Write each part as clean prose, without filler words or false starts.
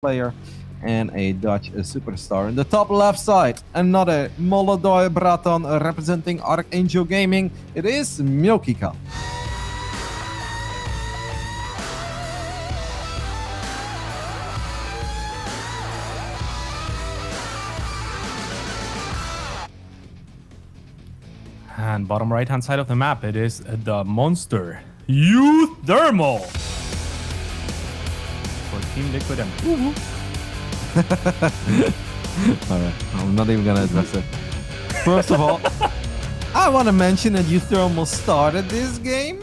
player and a Dutch superstar. In the top left side, another Molodoi Braton representing Archangel Gaming. It is MilkiCow. And bottom right hand side of the map, it is the monster uThermal for Team Liquid and Alright, I'm not even gonna address it. First of all, I want to mention that uThermal started this game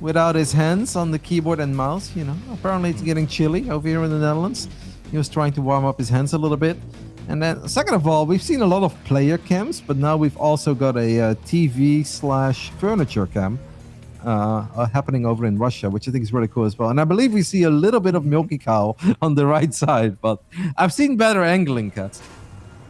without his hands on the keyboard and mouse. You know, apparently it's getting chilly over here in the Netherlands. He was trying to warm up his hands a little bit. And then, second of all, we've seen a lot of player cams, but now we've also got a TV/furniture cam happening over in Russia, which I think is really cool as well. And I believe we see a little bit of MilkiCow on the right side, but I've seen better angling, Cats.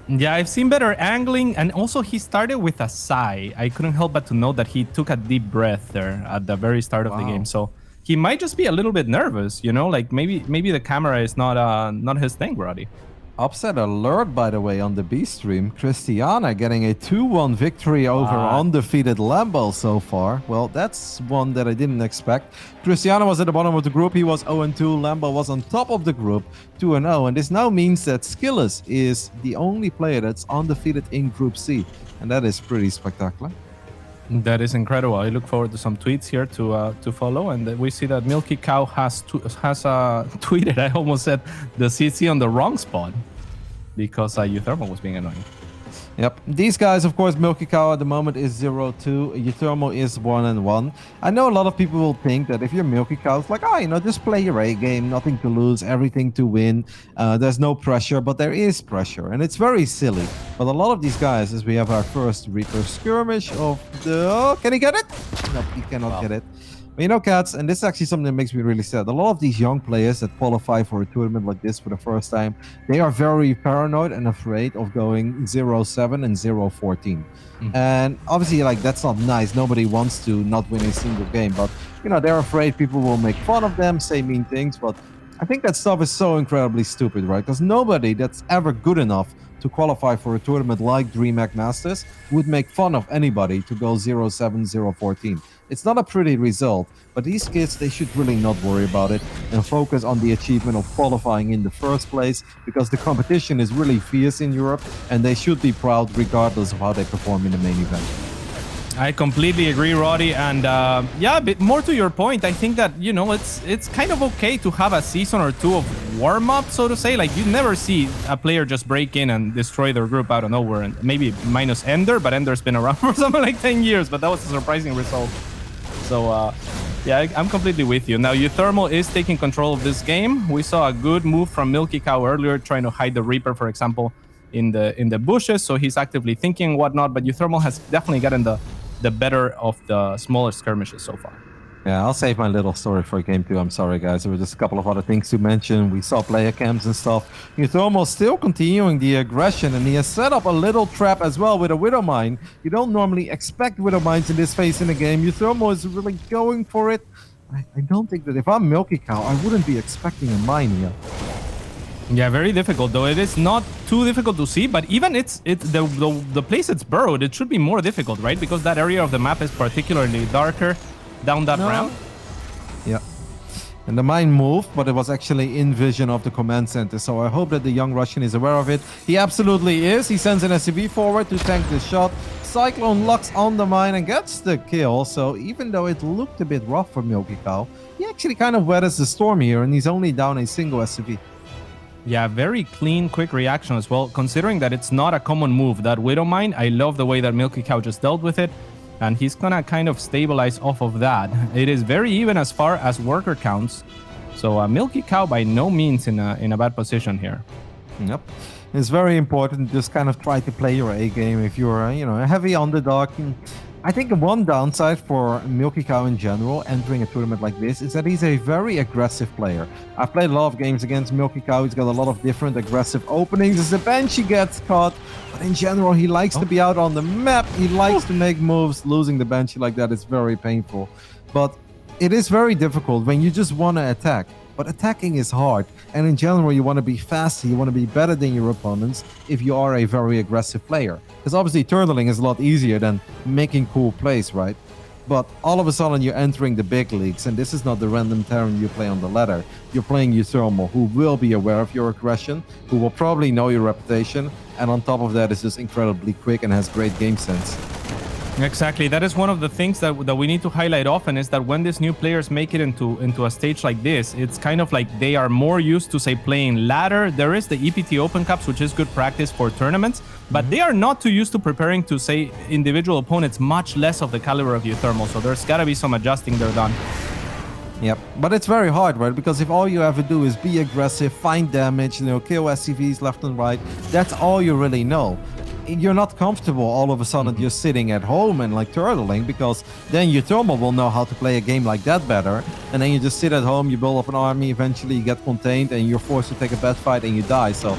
yeah, I've seen better angling, and also he started with a sigh. I couldn't help but to note that he took a deep breath there at the very start of the game. So he might just be a little bit nervous, you know, like maybe the camera is not his thing, Roddy. Upset alert, by the way, on the B stream. Christiana getting a 2-1 victory over undefeated Lambo so far. Well, that's one that I didn't expect. Christiana was at the bottom of the group. He was 0-2. Lambo was on top of the group, 2-0. And this now means that Skillus is the only player that's undefeated in Group C. And that is pretty spectacular. That is incredible. I look forward to some tweets here to follow, and we see that MilkiCow has tweeted. I almost said the CC on the wrong spot because uThermal was being annoying. Yep. These guys, of course, MilkiCow at the moment is 0-2. uThermal is 1-1. I know a lot of people will think that if you're MilkiCow, it's like, oh, you know, just play your A game, nothing to lose, everything to win. There's no pressure, but there is pressure, and it's very silly. But a lot of these guys, as we have our first Reaper skirmish of the... Oh, can he get it? No, he cannot get it. But you know, Cats, and this is actually something that makes me really sad. A lot of these young players that qualify for a tournament like this for the first time, they are very paranoid and afraid of going 0-7 and 0-14. And obviously, like, that's not nice. Nobody wants to not win a single game. But, you know, they're afraid people will make fun of them, say mean things. But I think that stuff is so incredibly stupid, right? Because nobody that's ever good enough to qualify for a tournament like DreamHack Masters would make fun of anybody to go 0-7, 0-14. It's not a pretty result, but these kids, they should really not worry about it and focus on the achievement of qualifying in the first place, because the competition is really fierce in Europe and they should be proud regardless of how they perform in the main event. I completely agree, Roddy, and yeah, a bit more to your point. I think that, you know, it's kind of okay to have a season or two of warm-up, so to say. Like, you never see a player just break in and destroy their group out of nowhere, and maybe minus Ender, but Ender's been around for something like 10 years, but that was a surprising result. So yeah, I'm completely with you. Now, uThermal is taking control of this game. We saw a good move from MilkiCow earlier, trying to hide the Reaper, for example, in the bushes, so he's actively thinking whatnot, but uThermal has definitely gotten the better of the smaller skirmishes so far. Yeah, I'll save my little story for game 2. I'm sorry, guys. There were just a couple of other things to mention. We saw player cams and stuff. uThermal still continuing the aggression, and he has set up a little trap as well with a Widow Mine. You don't normally expect Widow Mines in this phase in the game. uThermal is really going for it. I don't think that if I'm MilkiCow, I wouldn't be expecting a mine here. Yeah, very difficult, though. It is not too difficult to see, but even it's the place it's burrowed, it should be more difficult, right? Because that area of the map is particularly darker down that ramp. Yeah. And the mine moved, but it was actually in vision of the command center. So I hope that the young Russian is aware of it. He absolutely is. He sends an SCV forward to tank the shot. Cyclone locks on the mine and gets the kill. So even though it looked a bit rough for MilkiCow, he actually kind of weathers the storm here, and he's only down a single SCV. Yeah, very clean, quick reaction as well, considering that it's not a common move. That Widow Mine, I love the way that MilkiCow just dealt with it, and he's gonna kind of stabilize off of that. It is very even as far as worker counts, so MilkiCow by no means in a bad position here. Yep. It's very important to just kind of try to play your A game if you're, you know, a heavy underdog. I think one downside for MilkiCow in general entering a tournament like this is that he's a very aggressive player. I've played a lot of games against MilkiCow. He's got a lot of different aggressive openings as the Banshee gets caught. But in general, he likes to be out on the map. He likes to make moves. Losing the Banshee like that is very painful. But it is very difficult when you just want to attack. but attacking is hard. And in general, you want to be faster, you want to be better than your opponents if you are a very aggressive player. Because obviously turtling is a lot easier than making cool plays, right? But all of a sudden you're entering the big leagues, and this is not the random Terran you play on the ladder. You're playing uThermal, who will be aware of your aggression, who will probably know your reputation, and on top of that is just incredibly quick and has great game sense. Exactly. That is one of the things that we need to highlight often, is that when these new players make it into a stage like this, it's kind of like they are more used to, say, playing ladder. There is the EPT Open Cups, which is good practice for tournaments, but they are not too used to preparing to, say, individual opponents much less of the caliber of uThermal. So there's got to be some adjusting there done. Yep, but it's very hard, right? Because if all you ever do is be aggressive, find damage, kill SCVs left and right, that's all you really know. You're not comfortable all of a sudden just sitting at home and like turtling, because then uThermal will know how to play a game like that better, and then you just sit at home, you build up an army, eventually you get contained and you're forced to take a bad fight and you die. So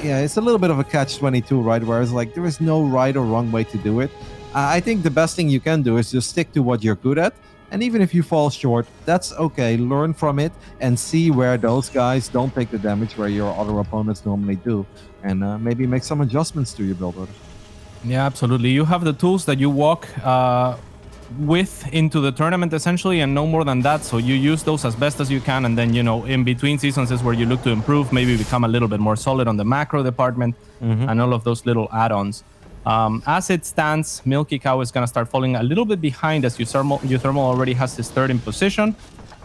it's a little bit of a catch-22, right? Whereas like there is no right or wrong way to do it. I think the best thing you can do is just stick to what you're good at. And even if you fall short, that's okay. Learn from it and see where those guys don't take the damage where your other opponents normally do. And maybe make some adjustments to your build order. Yeah, absolutely. You have the tools that you walk with into the tournament, essentially, and no more than that. So you use those as best as you can. And then, in between seasons is where you look to improve, maybe become a little bit more solid on the macro department and all of those little add-ons. As it stands, MilkiCow is going to start falling a little bit behind, as uThermal already has his third in position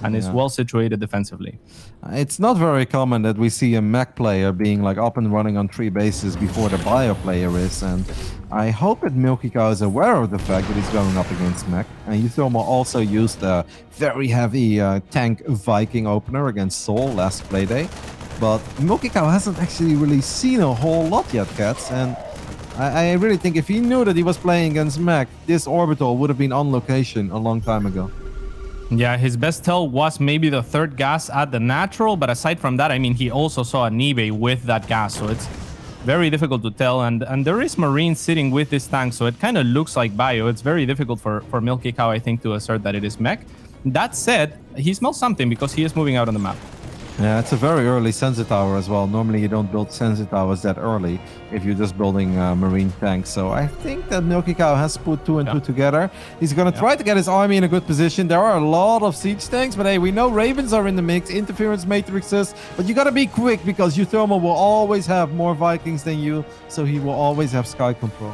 and is well situated defensively. It's not very common that we see a mech player being like up and running on 3 bases before the bio player is, and I hope that MilkiCow is aware of the fact that he's going up against mech. And uThermal also used a very heavy tank Viking opener against Sol last playday, but MilkiCow hasn't actually really seen a whole lot yet, Cats, and I really think if he knew that he was playing against mech, this orbital would have been on location a long time ago. Yeah, his best tell was maybe the third gas at the natural, but aside from that, I mean, he also saw an eBay with that gas, so it's very difficult to tell. And there is Marine sitting with this tank, so it kind of looks like bio. It's very difficult for MilkiCow, I think, to assert that it is mech. That said, he smells something because he is moving out on the map. Yeah, it's a very early sensor tower as well. Normally you don't build sensor towers that early if you're just building marine tanks. So I think that MilkiCow has put 2 and 2 together. He's going to try to get his army in a good position. There are a lot of siege tanks, but hey, we know Ravens are in the mix, interference matrices, but you got to be quick because uThermal will always have more Vikings than you, so he will always have sky control.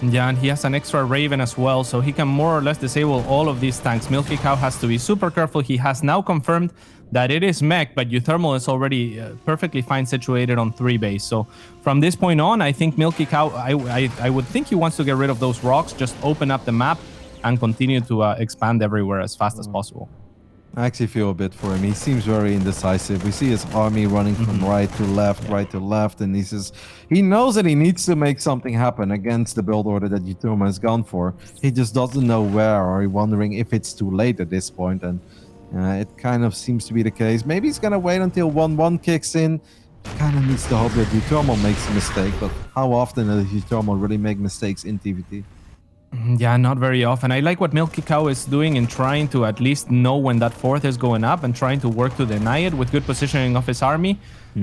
Yeah, and he has an extra Raven as well, so he can more or less disable all of these tanks. MilkiCow has to be super careful. He has now confirmed that it is mech, but uThermal is already perfectly fine situated on 3 base. So from this point on, I think MilkiCow, I would think he wants to get rid of those rocks, just open up the map and continue to expand everywhere as fast as possible. I actually feel a bit for him. He seems very indecisive. We see his army running from right to left, and he knows that he needs to make something happen against the build order that uThermal has gone for. He just doesn't know where, or he's wondering if it's too late at this point, and it kind of seems to be the case. Maybe he's gonna wait until 1-1 kicks in. Kind of needs to hope that uThermal makes a mistake, but how often does uThermal really make mistakes in TVT? Yeah, not very often. I like what MilkiCow is doing in trying to at least know when that 4th is going up and trying to work to deny it with good positioning of his army.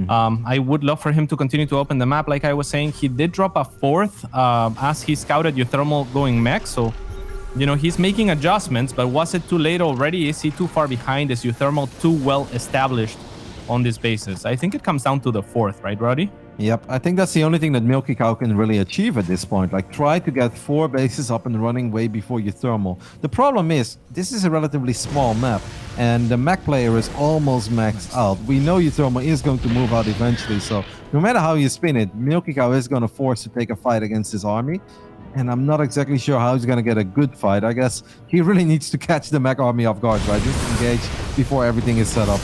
I would love for him to continue to open the map. Like I was saying, he did drop a 4th as he scouted uThermal going mech, so he's making adjustments, but was it too late already? Is he too far behind? Is uThermal too well established on this basis? I think it comes down to the 4th, right, Roddy? Yep, I think that's the only thing that MilkiCow can really achieve at this point. Like, try to get 4 bases up and running way before uThermal. The problem is, this is a relatively small map, and the mech player is almost maxed out. We know uThermal is going to move out eventually, so no matter how you spin it, MilkiCow is going to force to take a fight against his army. And I'm not exactly sure how he's going to get a good fight. I guess he really needs to catch the mech army off guard, right? Just engage before everything is set up.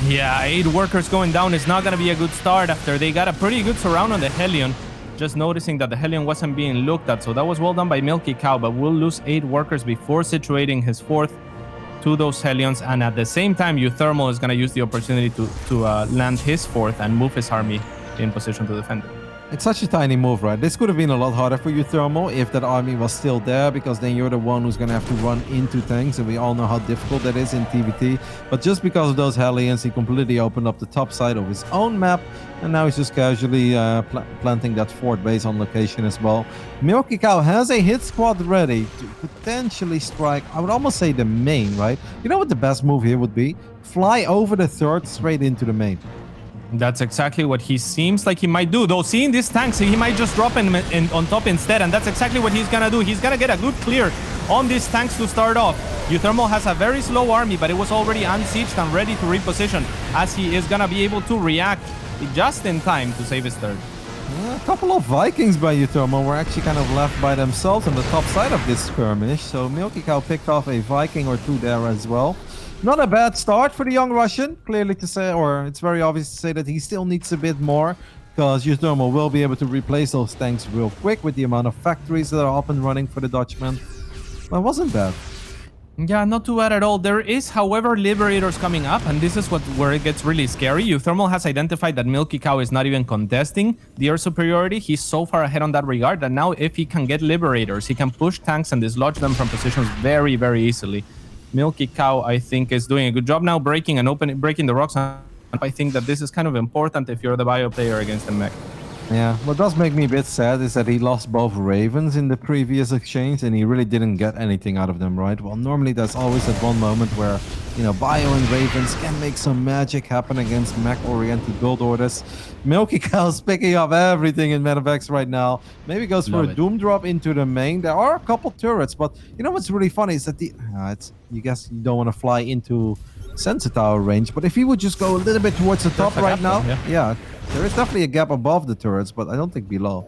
Yeah, 8 workers going down is not going to be a good start after they got a pretty good surround on the Hellion. Just noticing that the Hellion wasn't being looked at. So that was well done by MilkiCow, but we'll lose 8 workers before situating his 4th to those Hellions. And at the same time, uThermal is going to use the opportunity to land his 4th and move his army in position to defend it. It's such a tiny move, right? This could have been a lot harder for uThermal if that army was still there, because then you're the one who's going to have to run into tanks, and we all know how difficult that is in TVT. But just because of those Hellions, he completely opened up the top side of his own map, and now he's just casually planting that fort base on location as well. MilkiCow has a hit squad ready to potentially strike, I would almost say, the main, right? You know what the best move here would be? Fly over the third straight into the main. That's exactly what he seems like he might do. Though seeing these tanks, he might just drop him on top instead, and that's exactly what he's gonna do. He's gonna get a good clear on these tanks to start off. uThermal has a very slow army, but it was already unsieged and ready to reposition, as he is gonna be able to react just in time to save his third. Yeah, a couple of Vikings by uThermal were actually kind of left by themselves on the top side of this skirmish, so MilkiCow picked off a Viking or two there as well. Not a bad start for the young Russian, clearly to say, or it's very obvious to say that he still needs a bit more, because uThermal will be able to replace those tanks real quick with the amount of factories that are up and running for the Dutchman. But it wasn't bad. Yeah, not too bad at all. There is, however, Liberators coming up, and this is where it gets really scary. uThermal has identified that MilkiCow is not even contesting the air superiority. He's so far ahead on that regard that now if he can get Liberators, he can push tanks and dislodge them from positions very, very easily. MilkiCow, I think, is doing a good job now breaking the rocks. I think that this is kind of important if you're the bio player against the mech. Yeah, what does make me a bit sad is that he lost both Ravens in the previous exchange, and he really didn't get anything out of them, right? Well, normally there's always that one moment where, you know, Bio and Ravens can make some magic happen against mech-oriented build orders. MilkiCow's picking up everything in Medevacs right now. Maybe goes for a Doom drop into the main. There are a couple turrets, but you know what's really funny is that you guess you don't want to fly into sensor tower range, but if he would just go a little bit towards the top right now, yeah, there is definitely a gap above the turrets, but I don't think below.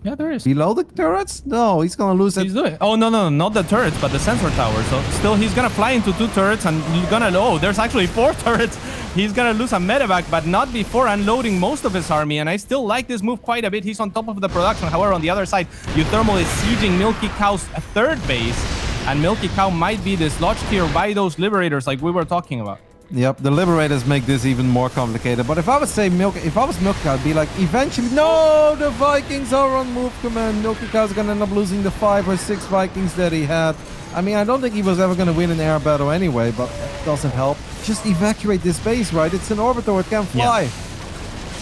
Yeah, there is. Below the turrets? No, he's gonna lose it. He's doing. Oh no, not the turrets, but the sensor tower. So still, he's gonna fly into two turrets, and you're gonna. Oh, there's actually 4 turrets. He's gonna lose a medevac, but not before unloading most of his army. And I still like this move quite a bit. He's on top of the production. However, on the other side, uThermal is sieging MilkiCow's third base, and MilkiCow might be dislodged here by those Liberators, like we were talking about. Yep, the Liberators make this even more complicated. But if I was MilkiCow, I'd be like, eventually, no, the Vikings are on move command. MilkiCow's gonna end up losing the 5 or 6 Vikings that he had. I mean, I don't think he was ever gonna win an air battle anyway, but it doesn't help. Just evacuate this base, right? It's an orbital, it can fly.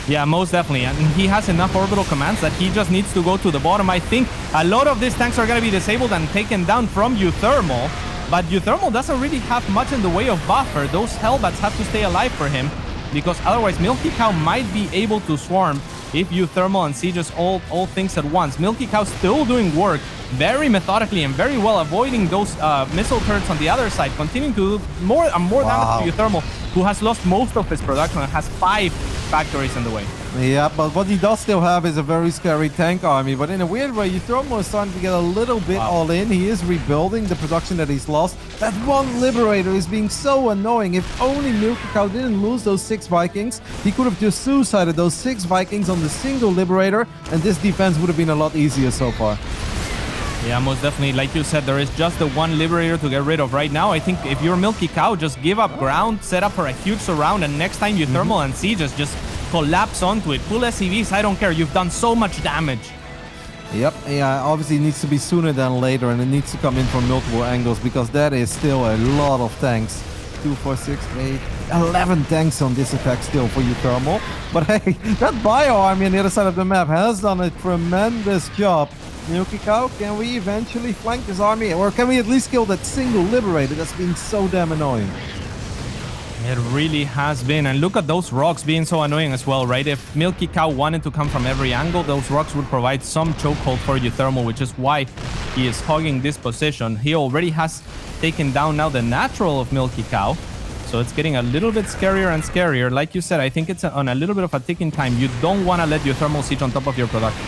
Yeah, most definitely. And he has enough orbital commands that he just needs to go to the bottom. I think a lot of these tanks are gonna be disabled and taken down from uThermal. But uThermal doesn't really have much in the way of buffer. Those Hellbats have to stay alive for him, because otherwise MilkiCow might be able to swarm if uThermal and sieges all things at once. MilkiCow still doing work very methodically and very well, avoiding those missile turrets on the other side, continuing to do more damage to uThermal, who has lost most of his production and has 5 factories in the way. Yeah, but what he does still have is a very scary tank army. But in a weird way, uThermal is starting to get a little bit all in. He is rebuilding the production that he's lost. That one Liberator is being so annoying. If only MilkiCow didn't lose those 6 Vikings, he could have just suicided those 6 Vikings on the single Liberator, and this defense would have been a lot easier so far. Yeah, most definitely. Like you said, there is just the one Liberator to get rid of right now. I think if you're MilkiCow, just give up ground, set up for a huge surround, and next time uThermal and sieges, just collapse onto it. Pull SCVs, I don't care. You've done so much damage. Yep, yeah, obviously it needs to be sooner than later, and it needs to come in from multiple angles, because that is still a lot of tanks. 2, 4, 6, 8, 11 tanks on this attack still for uThermal. But hey, that bio army on the other side of the map has done a tremendous job. MilkiCow, can we eventually flank this army, or can we at least kill that single Liberator that's being so damn annoying? It really has been. And look at those rocks being so annoying as well, right? If MilkiCow wanted to come from every angle, those rocks would provide some chokehold for uThermal, which is why he is hogging this position. He already has taken down now the natural of MilkiCow, so it's getting a little bit scarier and scarier. Like you said, I think it's on a little bit of a ticking time. You don't want to let uThermal siege on top of your production.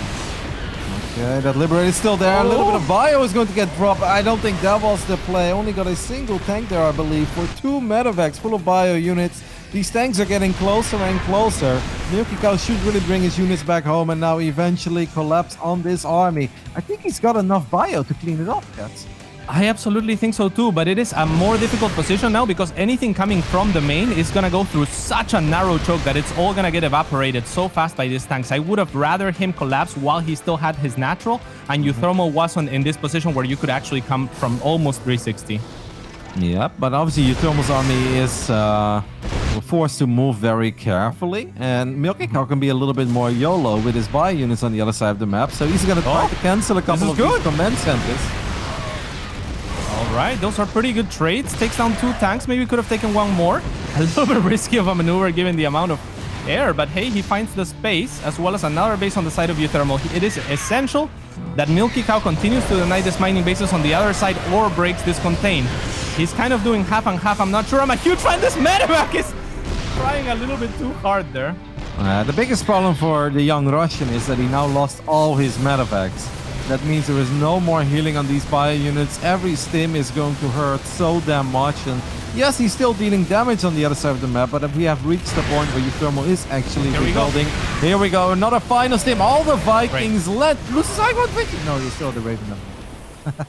Okay, that Liberator is still there. A little bit of bio is going to get dropped. I don't think that was the play. Only got a single tank there, I believe, for 2 medevacs full of bio units. These tanks are getting closer and closer. MilkiCow should really bring his units back home and now eventually collapse on this army. I think he's got enough bio to clean it up, cats. I absolutely think so too, but it is a more difficult position now because anything coming from the main is going to go through such a narrow choke that it's all going to get evaporated so fast by these tanks. I would have rather him collapse while he still had his natural, and uThermal wasn't in this position where you could actually come from almost 360. Yeah, but obviously uThermal's army is forced to move very carefully, and MilkiCow can be a little bit more YOLO with his buy units on the other side of the map, so he's going to try to cancel a couple of these command centers. All right, those are pretty good trades. Takes down 2 tanks. Maybe could have taken 1 more. A little bit risky of a maneuver given the amount of air, but hey, he finds the space as well as another base on the side of uThermal. It is essential that MilkiCow continues to deny this mining bases on the other side or breaks this contain. He's kind of doing half and half. I'm not sure. I'm a huge fan. This medevac is trying a little bit too hard there. The biggest problem for the young Russian is that he now lost all his medevacs. That means there is no more healing on these bio units. Every stim is going to hurt so damn much. And yes, he's still dealing damage on the other side of the map, but we have reached the point where uThermal is actually rebuilding. Here we go, another final stim. All the Vikings loses Icon Vision. No, he's still the Raven.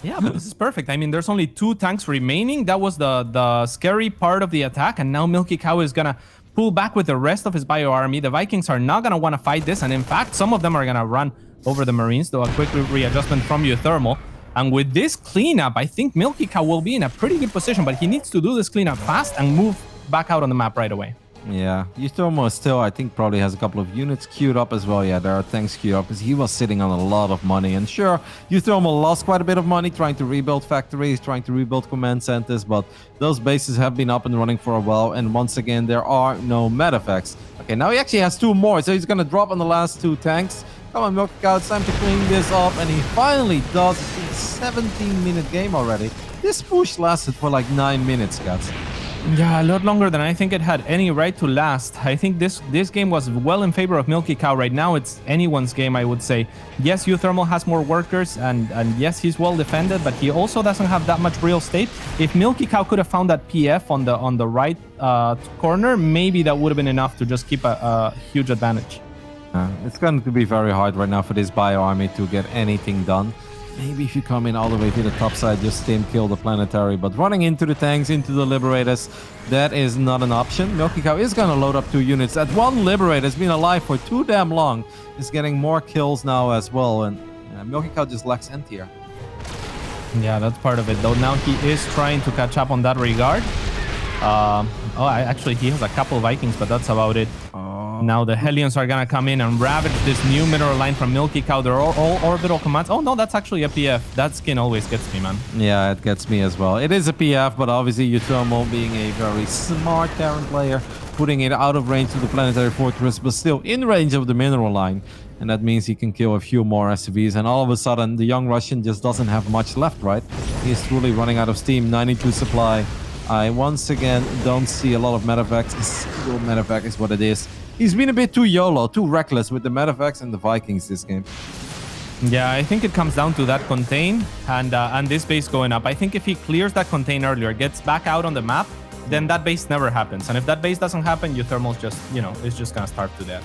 Yeah, but this is perfect. I mean, there's only 2 tanks remaining. That was the scary part of the attack, and now MilkiCow is gonna pull back with the rest of his bio army. The Vikings are not gonna want to fight this, and in fact, some of them are gonna run over the Marines, though a quick readjustment from uThermal. And with this cleanup, I think MilkiCow will be in a pretty good position, but he needs to do this cleanup fast and move back out on the map right away. Yeah, uThermal still, I think, probably has a couple of units queued up as well. Yeah, there are tanks queued up because he was sitting on a lot of money. And sure, uThermal lost quite a bit of money trying to rebuild factories, trying to rebuild command centers, but those bases have been up and running for a while. And once again, there are no medeffects. Okay, now he actually has 2 more, so he's going to drop on the last 2 tanks. Come on, MilkiCow, it's time to clean this up, and he finally does. It's been a 17-minute game already. This push lasted for like 9 minutes, guys. Yeah, a lot longer than I think it had any right to last. I think this game was well in favor of MilkiCow. Right now, it's anyone's game, I would say. Yes, uThermal has more workers, and yes, he's well defended, but he also doesn't have that much real estate. If MilkiCow could have found that PF on the right corner, maybe that would have been enough to just keep a huge advantage. It's going to be very hard right now for this bio army to get anything done. Maybe if you come in all the way to the top side, just stim kill the planetary. But running into the tanks, into the Liberators, that is not an option. MilkiCow is going to load up 2 units. That one Liberator has been alive for too damn long. Is getting more kills now as well. And MilkiCow just lacks anti-air. Yeah, that's part of it, though. Now he is trying to catch up on that regard. Actually, he has a couple Vikings, but that's about it. Now the Hellions are gonna come in and ravage this new mineral line from MilkiCow. They're all orbital commands. Oh no, that's actually a PF. That skin always gets me, man. Yeah, it gets me as well. It is a PF, but obviously uThermal being a very smart Terran player, putting it out of range of the planetary fortress, but still in range of the mineral line. And that means he can kill a few more SCVs. And all of a sudden, the young Russian just doesn't have much left, right? He's truly running out of steam. 92 supply. I once again don't see a lot of medevacs. A single medevac is what it is. He's been a bit too YOLO, too reckless with the medevacs and the Vikings this game. Yeah, I think it comes down to that contain and this base going up. I think if he clears that contain earlier, gets back out on the map, then that base never happens. And if that base doesn't happen, uThermal's just, is just going to starve to death.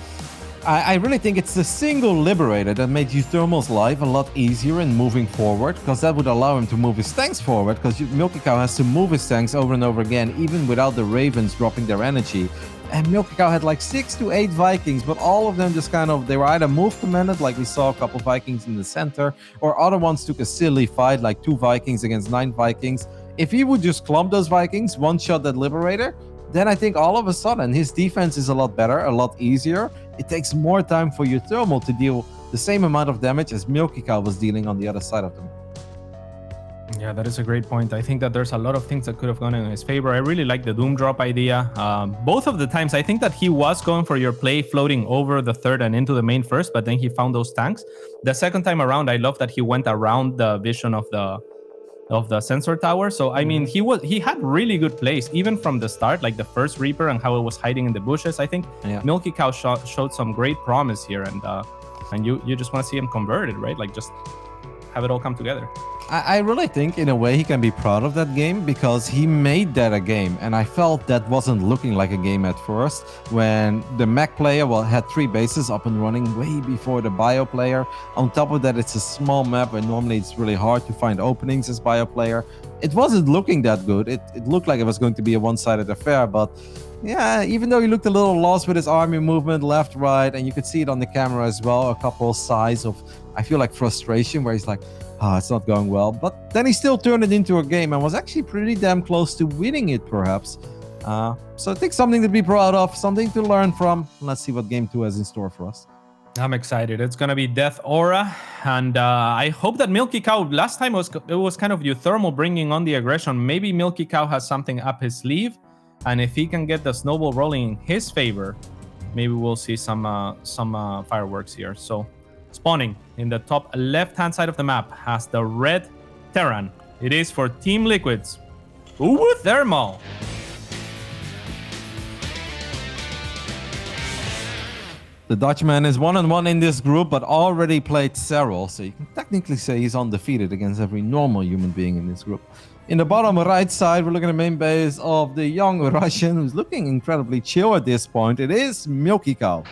I really think it's the single Liberator that made uThermal's life a lot easier in moving forward, because that would allow him to move his tanks forward, because MilkiCow has to move his tanks over and over again, even without the Ravens dropping their energy. And MilkiCow had like 6 to 8 Vikings, but all of them just they were either move commanded, like we saw a couple Vikings in the center, or other ones took a silly fight, like 2 Vikings against 9 Vikings. If he would just clump those Vikings, one-shot that Liberator, then I think all of a sudden his defense is a lot better, a lot easier. It takes more time for uThermal to deal the same amount of damage as MilkiCow was dealing on the other side of them. Yeah, that is a great point. I think that there's a lot of things that could have gone in his favor. I really like the Doom Drop idea. Both of the times, I think that he was going for your play floating over the third and into the main first, but then he found those tanks. The second time around, I love that he went around the vision of the sensor tower. So I mean, he had really good plays even from the start, like the first Reaper and how it was hiding in the bushes. I think MilkiCow showed some great promise here, and you just want to see him converted, right? Like just have it all come together. I really think in a way he can be proud of that game because he made that a game, and I felt that wasn't looking like a game at first when the mech player had 3 bases up and running way before the bio player. On top of that, it's a small map and normally it's really hard to find openings as bio player. It wasn't looking that good. It looked like it was going to be a one-sided affair, but yeah, even though he looked a little lost with his army movement left, right, and you could see it on the camera as well, a couple of sighs of, I feel like, frustration where he's like, it's not going well. But then he still turned it into a game and was actually pretty damn close to winning it, perhaps. So I think something to be proud of, something to learn from. Let's see what Game 2 has in store for us. I'm excited. It's going to be Death Aura. And I hope that MilkiCow, last time it was kind of uThermal bringing on the aggression. Maybe MilkiCow has something up his sleeve. And if he can get the snowball rolling in his favor, maybe we'll see some fireworks here. So spawning in the top left-hand side of the map has the red Terran. It is for Team Liquid's uThermal. The Dutchman is 1-1 in this group, but already played several, so you can technically say he's undefeated against every normal human being in this group. In the bottom right side, we're looking at the main base of the young Russian, who's looking incredibly chill at this point. It is MilkiCow.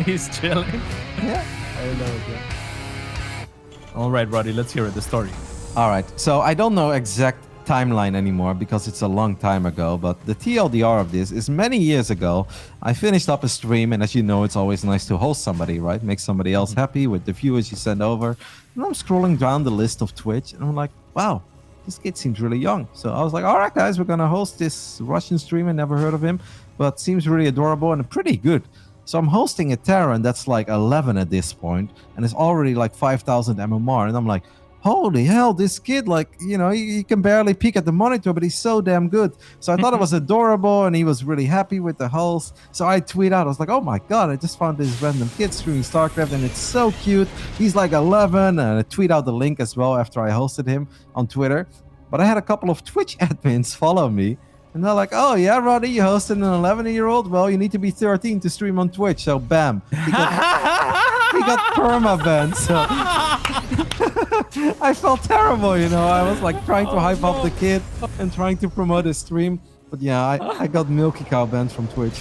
He's chilling. Yeah. I know it, yeah. All right, Roddy, let's hear it, the story. All right, so I don't know exact timeline anymore because it's a long time ago, but the TLDR of this is many years ago. I finished up a stream, and as you know, it's always nice to host somebody, right? Make somebody else happy with the viewers you send over. And I'm scrolling down the list of Twitch, and I'm like, wow, this kid seems really young. So I was like, all right, guys, we're going to host this Russian streamer. Never heard of him, but seems really adorable and pretty good. So I'm hosting a Terran that's like 11 at this point, and it's already like 5,000 MMR. And I'm like, holy hell, this kid, like, you know, he can barely peek at the monitor, but he's so damn good. So I thought it was adorable, and he was really happy with the host. So I tweet out, I was like, oh my God, I just found this random kid streaming StarCraft, and it's so cute. He's like 11, and I tweet out the link as well after I hosted him on Twitter. But I had a couple of Twitch admins follow me, and they're like, oh yeah, Roddy, you hosted an 11-year-old? Well, you need to be 13 to stream on Twitch. So bam, he got perma-banned. So I felt terrible, you know. I was like trying to hype up the kid and trying to promote his stream. But yeah, I got MilkiCow banned from Twitch.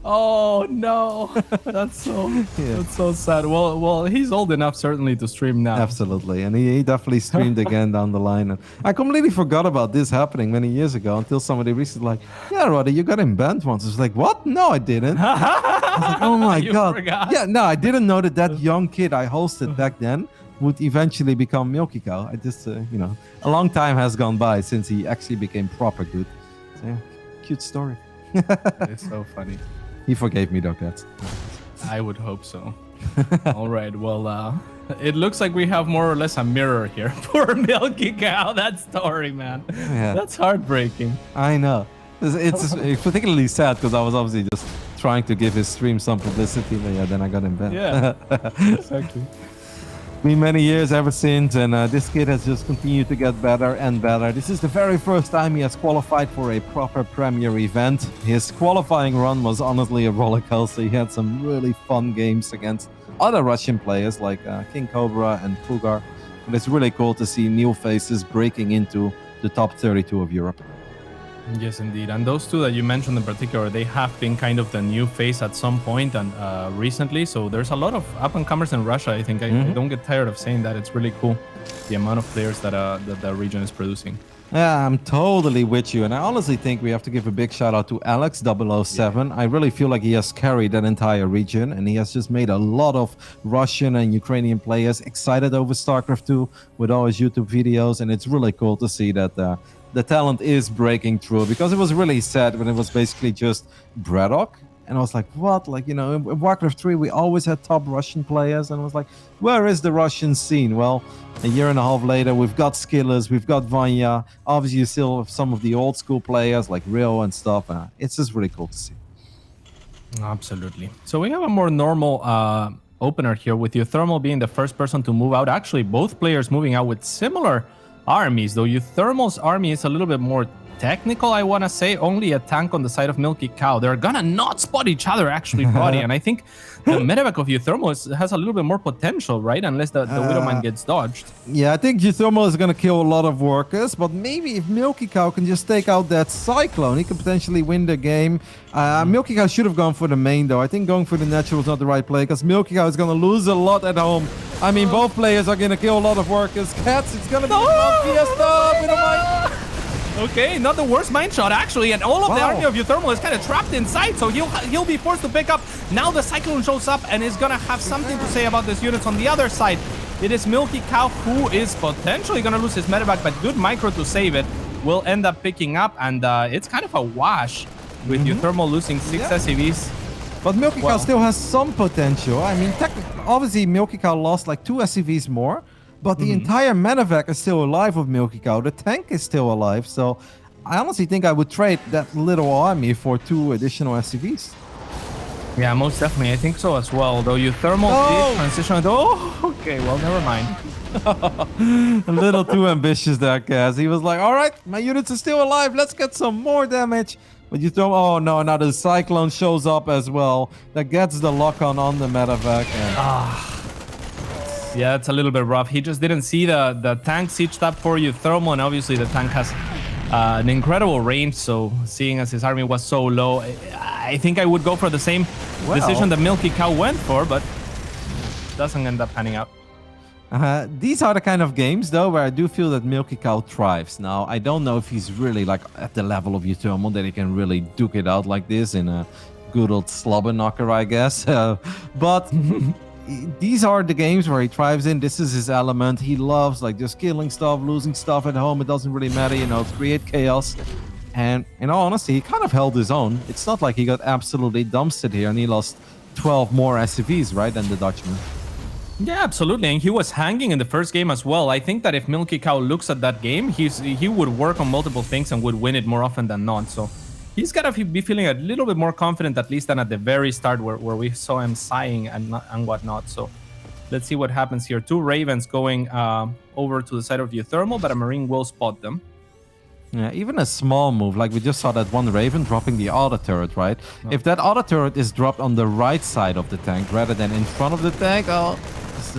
Oh no, that's so sad. Well, he's old enough certainly to stream now. Absolutely, and he definitely streamed again down the line. And I completely forgot about this happening many years ago until somebody recently like, yeah, Roddy, you got him banned once. I was like, what? No, I didn't. I was like, oh my God. Forgot. Yeah, no, I didn't know that young kid I hosted back then would eventually become MilkiCow. I just, you know, a long time has gone by since he actually became proper good. So, yeah, cute story. It's so funny. He forgave me, though, cats. I would hope so. All right, well, it looks like we have more or less a mirror here. Poor MilkiCow, that story, man. Yeah. That's heartbreaking. I know. It's particularly sad because I was obviously just trying to give his stream some publicity, but yeah, then I got him banned. Yeah, exactly. Been many years ever since, and this kid has just continued to get better and better. This is the very first time he has qualified for a proper Premier event. His qualifying run was honestly a roller coaster. He had some really fun games against other Russian players like King Cobra and Pugar. But it's really cool to see new faces breaking into the top 32 of Europe. Yes, indeed. And those two that you mentioned in particular, they have been kind of the new face at some point and recently. So there's a lot of up-and-comers in Russia, I think. I don't get tired of saying that. It's really cool, the amount of players that the region is producing. Yeah, I'm totally with you. And I honestly think we have to give a big shout out to Alex 007. I really feel like he has carried that entire region, and he has just made a lot of Russian and Ukrainian players excited over StarCraft 2 with all his YouTube videos. And it's really cool to see that the talent is breaking through, because it was really sad when it was basically just Braddock. And I was like, what? Like, you know, in Warcraft 3, we always had top Russian players. And I was like, where is the Russian scene? Well, a year and a half later, we've got Skillers, we've got Vanya. Obviously, you still have some of the old school players like Rio and stuff. It's just really cool to see. Absolutely. So we have a more normal opener here with uThermal being the first person to move out. Actually, both players moving out with similar armies, though uThermal's army is a little bit more technical, I want to say. Only a tank on the side of MilkiCow. They're gonna not spot each other, actually, Roddy. And I think the medevac of uThermal has a little bit more potential, right? Unless the Widowmine gets dodged. Yeah, I think uThermal is going to kill a lot of workers, but maybe if MilkiCow can just take out that Cyclone, he could potentially win the game. MilkiCow should have gone for the main, though. I think going for the natural is not the right play, because MilkiCow is going to lose a lot at home. I mean, both players are going to kill a lot of workers. Cats, it's going to be a Fiesta, Widowmine. Okay, not the worst mine shot, actually, and all of the army of uThermal is kind of trapped inside, so he'll be forced to pick up. Now the Cyclone shows up and is gonna have something to say about this units on the other side. It is MilkiCow who is potentially gonna lose his medevac, but good micro to save it. Will end up picking up, and it's kind of a wash with uThermal losing 6 SCVs. But MilkiCow still has some potential. I mean, obviously MilkiCow lost like 2 SCVs more. But the entire medevac is still alive with MilkiCow. The tank is still alive. So I honestly think I would trade that little army for 2 additional SCVs. Yeah, most definitely. I think so as well. Though uThermal did transition. Oh, okay. Well, never mind. A little too ambitious there, Kaz. He was like, all right, my units are still alive. Let's get some more damage. But oh no, now the Cyclone shows up as well. That gets the lock-on the medevac. And yeah, it's a little bit rough. He just didn't see the tank sieged up for uThermal, and obviously the tank has an incredible range, so seeing as his army was so low, I think I would go for the same decision that MilkiCow went for, but doesn't end up panning out. These are the kind of games, though, where I do feel that MilkiCow thrives. Now, I don't know if he's really like at the level of uThermal that he can really duke it out like this in a good old slobber knocker, I guess. But these are the games where he thrives in. This is his element. He loves like just killing stuff, losing stuff at home. It doesn't really matter, you know, create chaos. And in all honesty, he kind of held his own. It's not like he got absolutely dumpstered here and he lost 12 more SCVs, right, than the Dutchman. Yeah, absolutely. And he was hanging in the first game as well. I think that if MilkiCow looks at that game, he would work on multiple things and would win it more often than not. So he's got to be feeling a little bit more confident, at least than at the very start where we saw him sighing and whatnot. So let's see what happens here. 2 Ravens going over to the side of uThermal, but a Marine will spot them. Yeah, even a small move, like we just saw that one Raven dropping the auto turret, right? Oh. If that auto turret is dropped on the right side of the tank rather than in front of the tank, this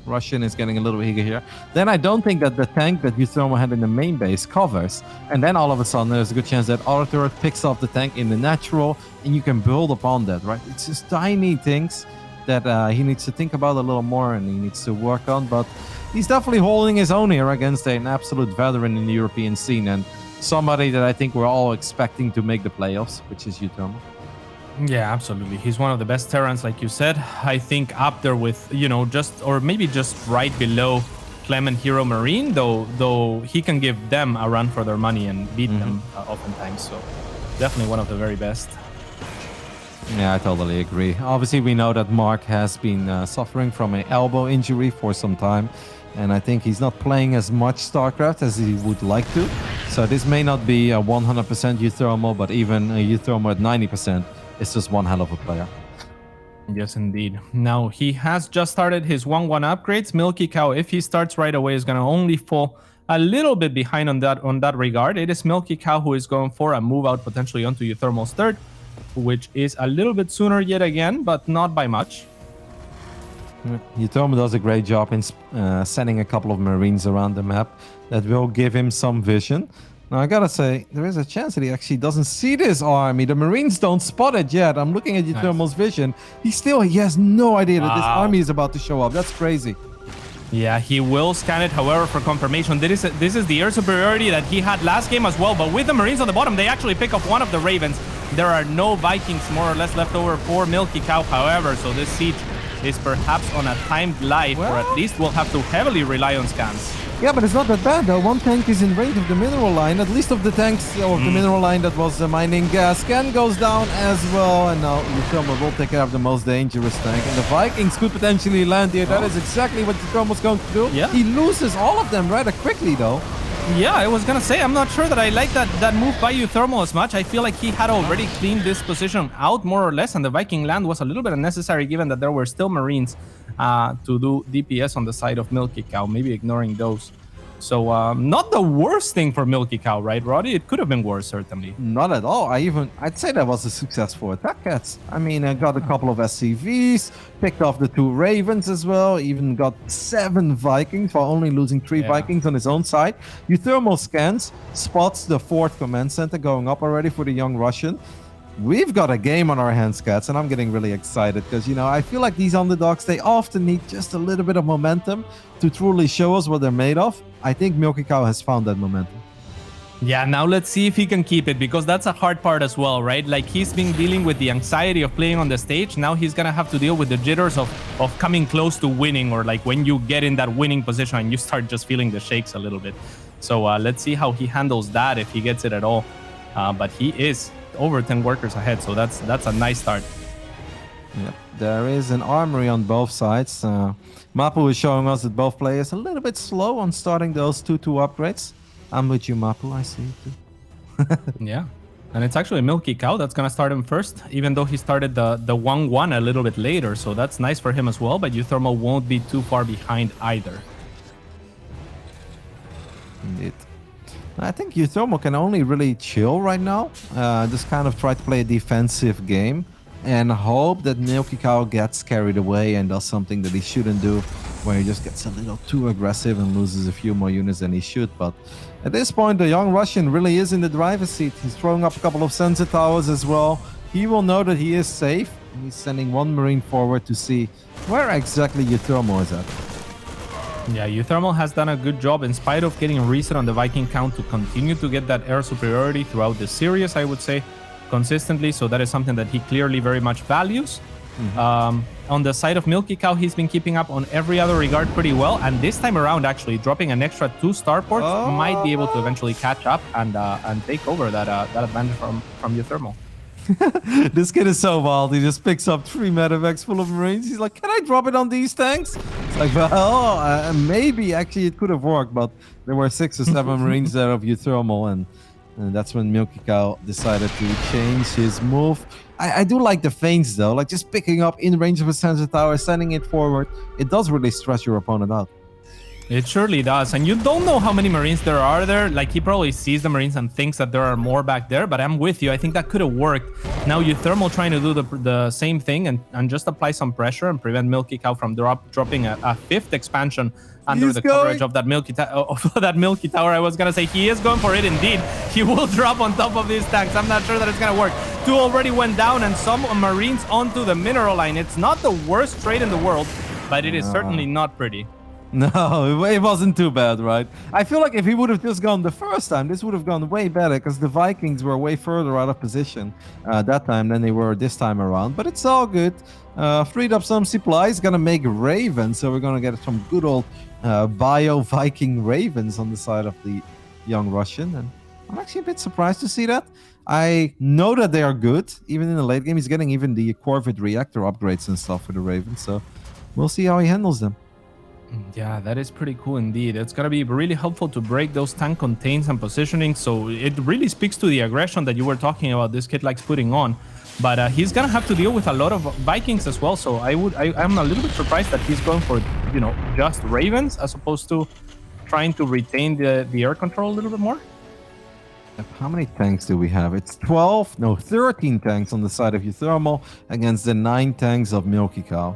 Russian is getting a little eager here. Then I don't think that the tank that uThermal had in the main base covers. And then all of a sudden, there's a good chance that auto turret picks off the tank in the natural, and you can build upon that, right? It's just tiny things that he needs to think about a little more and he needs to work on. But he's definitely holding his own here against an absolute veteran in the European scene and somebody that I think we're all expecting to make the playoffs, which is uThermal. Yeah, absolutely. He's one of the best Terrans, like you said. I think up there with, you know, maybe just right below Clement Hero Marine, though he can give them a run for their money and beat them oftentimes. So definitely one of the very best. Yeah, I totally agree. Obviously, we know that Mark has been suffering from an elbow injury for some time. And I think he's not playing as much StarCraft as he would like to. So this may not be a 100% uThermal, but even a uThermal at 90%. It's just one hell of a player. Yes, indeed. Now, he has just started his 1-1 upgrades. MilkiCow, if he starts right away, is going to only fall a little bit behind on that regard. It is MilkiCow who is going for a move out potentially onto uThermal's third, which is a little bit sooner yet again, but not by much. uThermal does a great job in sending a couple of Marines around the map that will give him some vision. Now, I gotta say, there is a chance that he actually doesn't see this army. The Marines don't spot it yet. I'm looking at uThermal's vision. He has no idea that this army is about to show up. That's crazy. Yeah, he will scan it, however, for confirmation. This is the air superiority that he had last game as well, but with the Marines on the bottom, they actually pick up one of the Ravens. There are no Vikings more or less left over for MilkiCow, however, so this siege is perhaps on a timed life, or at least will have to heavily rely on scans. Yeah, but it's not that bad, though. One tank is in range of the mineral line, at least of the tanks of the mineral line that was mining gas. Scan goes down as well, and now uThermal will take care of the most dangerous tank. And the Vikings could potentially land here. That is exactly what uThermal was going to do. Yeah. He loses all of them rather quickly, though. Yeah, I was gonna say, I'm not sure that I like that move by uThermal as much. I feel like he had already cleaned this position out more or less, and the Viking land was a little bit unnecessary given that there were still Marines to do DPS on the side of MilkiCow, maybe ignoring those. So not the worst thing for MilkiCow, right, Roddy? It could have been worse, certainly. Not at all. I'd say that was a successful attack, Cats. I mean, I got a couple of SCVs, picked off the 2 Ravens as well, even got 7 Vikings while only losing 3 Vikings on his own side. uThermal scans, spots the 4th command center going up already for the young Russian. We've got a game on our hands, Cats, and I'm getting really excited because, you know, I feel like these underdogs, they often need just a little bit of momentum to truly show us what they're made of. I think MilkiCow has found that momentum. Yeah, now let's see if he can keep it, because that's a hard part as well, right? Like, he's been dealing with the anxiety of playing on the stage. Now he's gonna have to deal with the jitters of coming close to winning, or like when you get in that winning position and you start just feeling the shakes a little bit. So let's see how he handles that, if he gets it at all. But he is over 10 workers ahead, so that's a nice start. Yep, there is an armory on both sides. Mapu is showing us that both players a little bit slow on starting those 2-2 upgrades. I'm with you, Mapu, I see it too. Yeah, and it's actually MilkiCow that's gonna start him first, even though he started the 1-1 a little bit later, so that's nice for him as well, but uThermal won't be too far behind either. Indeed. I think uThermal can only really chill right now, just kind of try to play a defensive game and hope that MilkiCow gets carried away and does something that he shouldn't do, where he just gets a little too aggressive and loses a few more units than he should. But at this point, the young Russian really is in the driver's seat. He's throwing up a couple of sensor towers as well. He will know that he is safe. He's sending 1 Marine forward to see where exactly uThermal is at. Yeah, uThermal has done a good job in spite of getting reset on the Viking count to continue to get that air superiority throughout the series, I would say, consistently. So that is something that he clearly very much values. On the side of MilkiCow, he's been keeping up on every other regard pretty well. And this time around, actually, dropping an extra 2 starports might be able to eventually catch up and take over that advantage from uThermal. This kid is so wild. He just picks up 3 medevacs full of Marines. He's like, can I drop it on these tanks? It's like, well, maybe actually it could have worked, but there were 6 or 7 Marines there of uThermal, and that's when MilkiCow decided to change his move. I do like the feints though, like just picking up in range of a sensor tower, sending it forward. It does really stress your opponent out. It surely does, and you don't know how many Marines there are there. Like, he probably sees the Marines and thinks that there are more back there, but I'm with you. I think that could have worked. Now uThermal trying to do the same thing and just apply some pressure and prevent MilkiCow from dropping a 5th expansion under the coverage of that Milky Tower. I was gonna say, he is going for it indeed. He will drop on top of these tanks. I'm not sure that it's gonna work. 2 already went down, and some Marines onto the mineral line. It's not the worst trade in the world, but it is certainly not pretty. No, it wasn't too bad, right? I feel like if he would have just gone the first time, this would have gone way better, because the Vikings were way further out of position that time than they were this time around. But it's all good. Freed up some supplies, gonna make Ravens, so we're gonna get some good old bio-Viking Ravens on the side of the young Russian. And I'm actually a bit surprised to see that. I know that they are good. Even in the late game, he's getting even the Corvid reactor upgrades and stuff for the Ravens, so we'll see how he handles them. Yeah, that is pretty cool indeed. It's going to be really helpful to break those tank contains and positioning. So it really speaks to the aggression that you were talking about this kid likes putting on. But he's going to have to deal with a lot of Vikings as well. So I'm a little bit surprised that he's going for, you know, just Ravens as opposed to trying to retain the air control a little bit more. How many tanks do we have? It's 13 tanks on the side of uThermal against the 9 tanks of MilkiCow.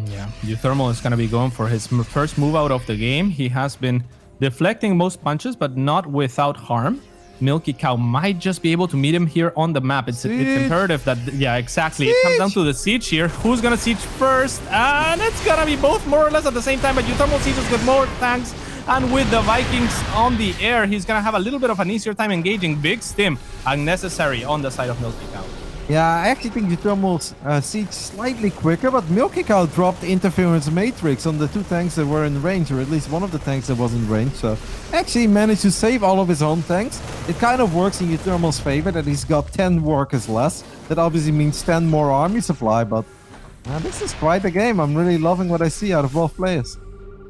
Yeah, uThermal is going to be going for his first move out of the game. He has been deflecting most punches, but not without harm. MilkiCow might just be able to meet him here on the map. It's imperative that, yeah, exactly. Siege. It comes down to the siege here. Who's going to siege first? And it's going to be both more or less at the same time, but uThermal sieges with more tanks. And with the Vikings on the air, he's going to have a little bit of an easier time engaging. Big stim, unnecessary on the side of MilkiCow. Yeah, I actually think uThermal's siege slightly quicker, but MilkiCow dropped interference matrix on the 2 tanks that were in range, or at least one of the tanks that was in range, so actually managed to save all of his own tanks. It kind of works in uThermal's favor that he's got 10 workers less. That obviously means 10 more army supply, but this is quite a game. I'm really loving what I see out of both players.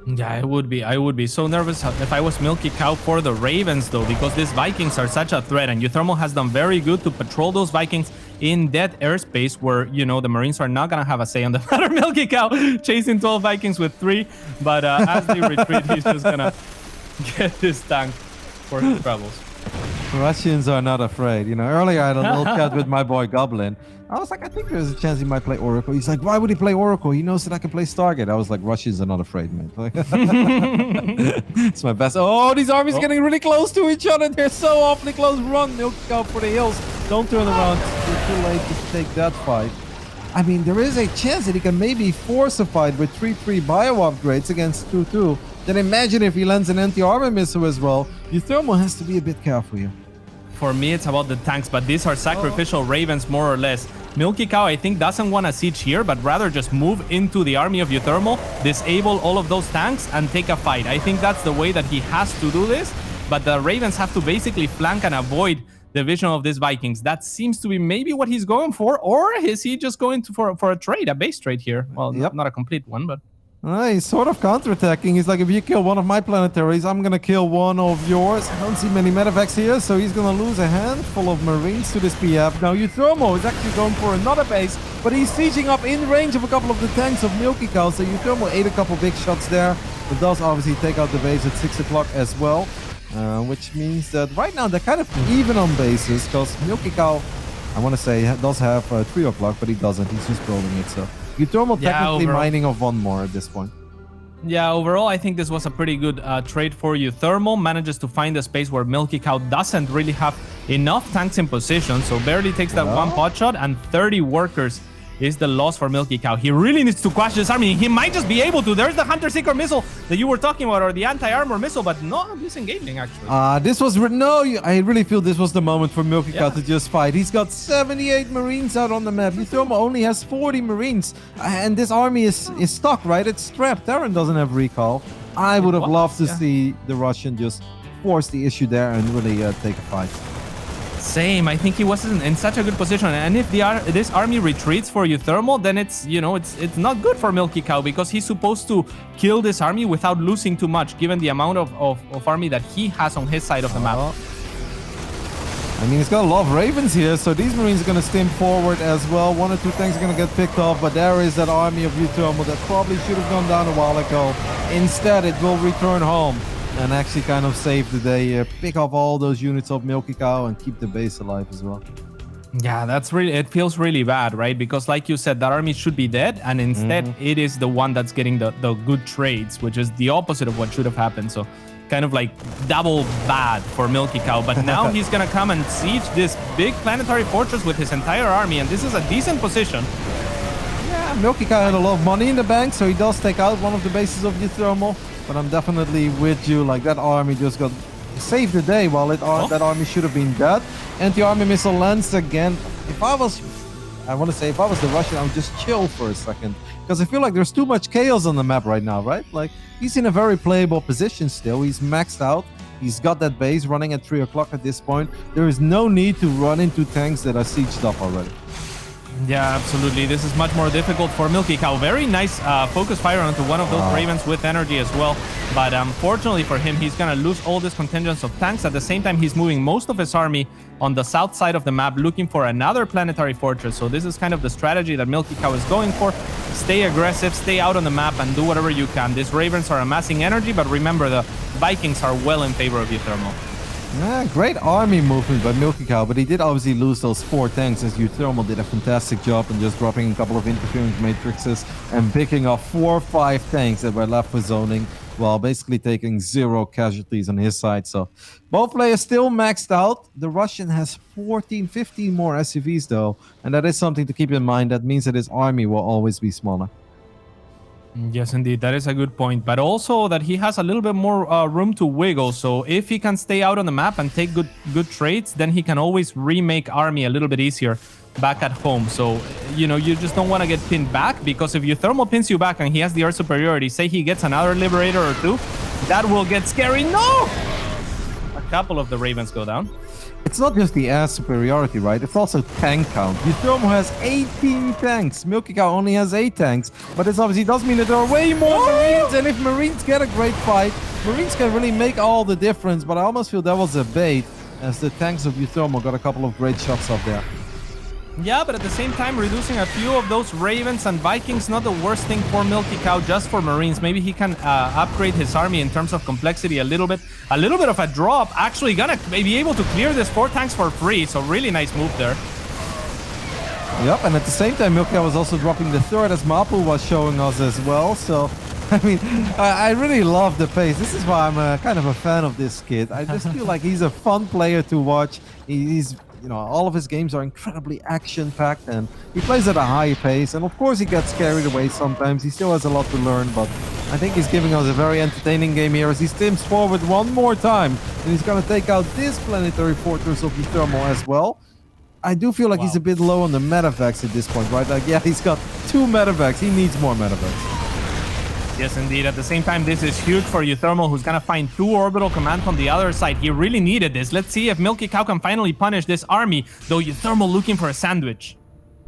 Yeah, I would be. I would be so nervous if I was MilkiCow for the Ravens, though, because these Vikings are such a threat, and uThermal has done very good to patrol those Vikings in that airspace where, you know, the Marines are not going to have a say on the matter. MilkiCow chasing 12 Vikings with 3, but as they retreat, he's just going to get this tank for his travels. Russians are not afraid. You know, earlier I had a little chat with my boy Goblin. I was like, I think there's a chance he might play Oracle. He's like, why would he play Oracle? He knows that I can play Stargate. I was like, Russians are not afraid, man. It's my best. Oh, these armies are getting really close to each other. They're so awfully close. Run, MilkiCow for the hills. Don't turn around. You're too late to take that fight. I mean, there is a chance that he can maybe force a fight with 3-3 bio upgrades against 2-2. Then imagine if he lands an anti-armor missile as well. uThermal has to be a bit careful here. For me, it's about the tanks, but these are sacrificial Ravens, more or less. MilkiCow, I think, doesn't want to siege here, but rather just move into the army of uThermal, disable all of those tanks, and take a fight. I think that's the way that he has to do this, but the Ravens have to basically flank and avoid the vision of these Vikings. That seems to be maybe what he's going for, or is he just going to for a trade, a base trade here? Well, not a complete one, but... He's sort of counterattacking. He's like, if you kill one of my planetaries, I'm going to kill one of yours. I don't see many medevacs here, so he's going to lose a handful of Marines to this PF. Now, uThermal is actually going for another base, but he's sieging up in range of a couple of the tanks of MilkiCow, so uThermal ate a couple big shots there, but does obviously take out the base at 6 o'clock as well, which means that right now they're kind of even on bases, because MilkiCow, I want to say, does have 3 o'clock, but he doesn't. He's just rolling it, so... uThermal technically mining of 1 more at this point. Yeah, overall, I think this was a pretty good trade for uThermal. Manages to find a space where MilkiCow doesn't really have enough tanks in position, so barely takes that 1 pot shot, and 30 workers is the loss for MilkiCow. He really needs to quash this army. He might just be able to. There's the Hunter Seeker missile that you were talking about, or the anti-armor missile, but not disengaging, actually. This was... No, I really feel this was the moment for MilkiCow to just fight. He's got 78 Marines out on the map. uThermal only has 40 Marines, and this army is stuck, right? It's strapped. Terran doesn't have recall. I would have loved to see the Russian just force the issue there and really take a fight. Same. I think he wasn't in such a good position, and if this army retreats for uThermal, then it's, you know, it's not good for MilkiCow, because he's supposed to kill this army without losing too much, given the amount of army that he has on his side of the map. I mean, he's got a lot of Ravens here, so these Marines are going to stim forward as well. 1 or 2 tanks are going to get picked off, but there is that army of uThermal that probably should have gone down a while ago. Instead, it will return home and actually kind of save the day here. Pick off all those units of MilkiCow and keep the base alive as well. Yeah, that's really... it feels really bad, right? Because like you said, that army should be dead, and instead it is the one that's getting the good trades, which is the opposite of what should have happened. So kind of like double bad for MilkiCow. But now he's gonna come and siege this big planetary fortress with his entire army, and this is a decent position. Yeah, MilkiCow had a lot of money in the bank, so he does take out one of the bases of uThermal. But I'm definitely with you. Like, that army just got saved the day while that army should have been dead. Anti-army missile lands again. If I was the Russian, I would just chill for a second, because I feel like there's too much chaos on the map right now, right? Like, he's in a very playable position still. He's maxed out. He's got that base running at 3 o'clock at this point. There is no need to run into tanks that are sieged up already. Yeah, absolutely. This is much more difficult for MilkiCow. Very nice focus fire onto one of those Ravens with energy as well. But unfortunately for him, he's going to lose all this contingents of tanks. At the same time, he's moving most of his army on the south side of the map, looking for another planetary fortress. So this is kind of the strategy that MilkiCow is going for. Stay aggressive, stay out on the map, and do whatever you can. These Ravens are amassing energy, but remember, the Vikings are well in favor of uThermal. Yeah, great army movement by MilkiCow, but he did obviously lose those 4 tanks, as uThermal did a fantastic job in just dropping a couple of interference matrices and picking off 4 or 5 tanks that were left for zoning, while basically taking 0 casualties on his side. So both players still maxed out. The Russian has 15 more SCVs though, and that is something to keep in mind. That means that his army will always be smaller. Yes, indeed. That is a good point. But also that he has a little bit more room to wiggle. So if he can stay out on the map and take good trades, then he can always remake army a little bit easier back at home. So, you know, you just don't want to get pinned back, because if uThermal pins you back and he has the air superiority, say he gets another Liberator or 2, that will get scary. No! A couple of the Ravens go down. it's not just the air superiority, right? It's also tank count. uThermal has 18 tanks. MilkiCow only has 8 tanks. But this obviously does mean that there are way more Marines. And if Marines get a great fight, Marines can really make all the difference. But I almost feel that was a bait, as the tanks of uThermal got a couple of great shots up there. Yeah, but at the same time, reducing a few of those Ravens and Vikings, not the worst thing for MilkiCow, just for Marines. Maybe he can upgrade his army in terms of complexity a little bit. A little bit of a drop. Actually gonna be able to clear this 4 tanks for free. So really nice move there. Yep, and at the same time, MilkiCow was also dropping the 3rd, as Mapu was showing us as well. So, I mean, I really love the pace. This is why I'm kind of a fan of this kid. I just feel like he's a fun player to watch. He's... You know, all of his games are incredibly action-packed, and he plays at a high pace. And of course, he gets carried away sometimes. He still has a lot to learn, but I think he's giving us a very entertaining game here as he stims forward one more time. And he's going to take out this planetary fortress of uThermal as well. I do feel like he's a bit low on the medevacs at this point, right? Like, yeah, he's got 2 medevacs. He needs more medevacs. Yes, indeed. At the same time, this is huge for uThermal, who's going to find 2 orbital commands on the other side. He really needed this. Let's see if MilkiCow can finally punish this army, though uThermal looking for a sandwich.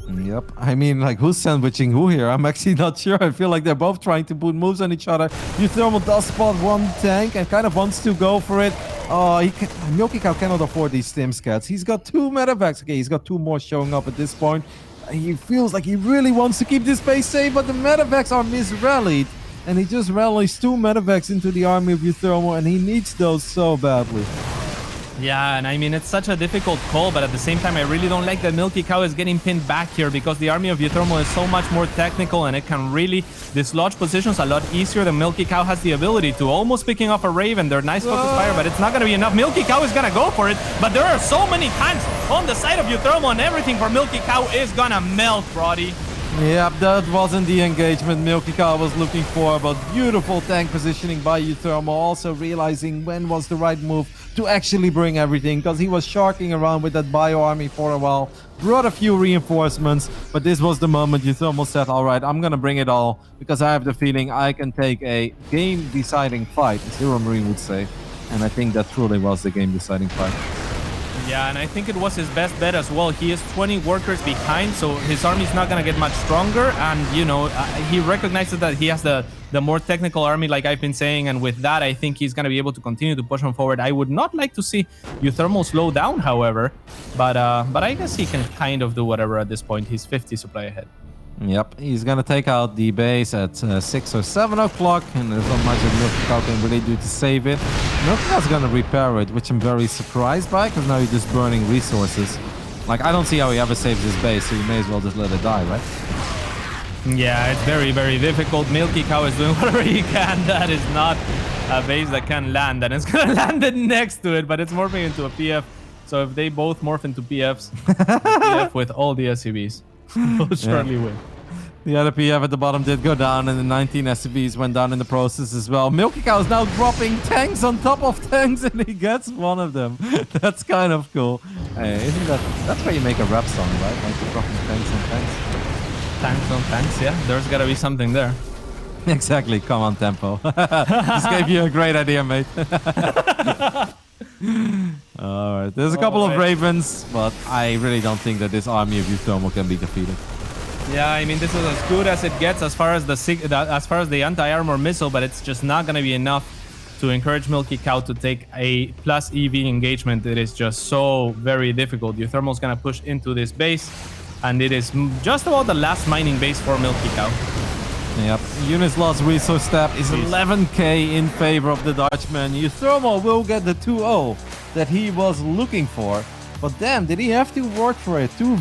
Yep. I mean, like, who's sandwiching who here? I'm actually not sure. I feel like they're both trying to put moves on each other. uThermal does spot 1 tank and kind of wants to go for it. Oh, MilkiCow cannot afford these stim scats. He's got 2 medevacs. Okay, he's got 2 more showing up at this point. He feels like he really wants to keep this base safe, but the medevacs are misrallied. And he just rallies 2 medevacs into the army of uThermal, and he needs those so badly. Yeah, and I mean, it's such a difficult call, but at the same time, I really don't like that MilkiCow is getting pinned back here, because the army of uThermal is so much more technical, and it can really dislodge positions a lot easier than MilkiCow has the ability to. Almost picking off a Raven. They're nice focus fire, but it's not going to be enough. MilkiCow is going to go for it, but there are so many tanks on the side of uThermal, and everything for MilkiCow is going to melt, Roddy. Yep, that wasn't the engagement MilkiCow was looking for, but beautiful tank positioning by uThermal, also realizing when was the right move to actually bring everything, because he was sharking around with that bio army for a while, brought a few reinforcements, but this was the moment uThermal said, all right, I'm gonna bring it all, because I have the feeling I can take a game-deciding fight, as Hero Marine would say, and I think that truly was the game-deciding fight. Yeah, and I think it was his best bet as well. He is 20 workers behind, so his army's not going to get much stronger. And, you know, he recognizes that he has the more technical army, like I've been saying. And with that, I think he's going to be able to continue to push him forward. I would not like to see uThermal slow down, however. But I guess he can kind of do whatever at this point. He's 50 supply ahead. Yep, he's gonna take out the base at 6 or 7 o'clock, and there's not much that MilkiCow can really do to save it. MilkiCow's gonna repair it, which I'm very surprised by, because now he's just burning resources. Like, I don't see how he ever saves his base, so you may as well just let it die, right? Yeah, it's very, very difficult. MilkiCow is doing whatever he can. That is not a base that can land, and it's gonna land it next to it, but it's morphing into a PF. So if they both morph into PFs, PF with all the SCVs. Will surely win. The other PF at the bottom did go down, and the 19 SCVs went down in the process as well. MilkiCow is now dropping tanks on top of tanks, and he gets one of them. That's kind of cool. Hey, isn't that's where you make a rap song, right? Like you're dropping tanks on tanks. Tanks on tanks, yeah. There's gotta be something there. Exactly. Come on, Tempo. This gave you a great idea, mate. Alright, there's a couple of Ravens, but I really don't think that this army of uThermal can be defeated. Yeah, I mean, this is as good as it gets as far as the anti-armor missile, but it's just not going to be enough to encourage MilkiCow to take a plus EV engagement. It is just so very difficult. uThermal's going to push into this base, and it is just about the last mining base for MilkiCow. Yep, unit's lost resource stab is 11k in favor of the Dutchman. uThermal will get the 2-0 that he was looking for. But damn, did he have to work for it? 2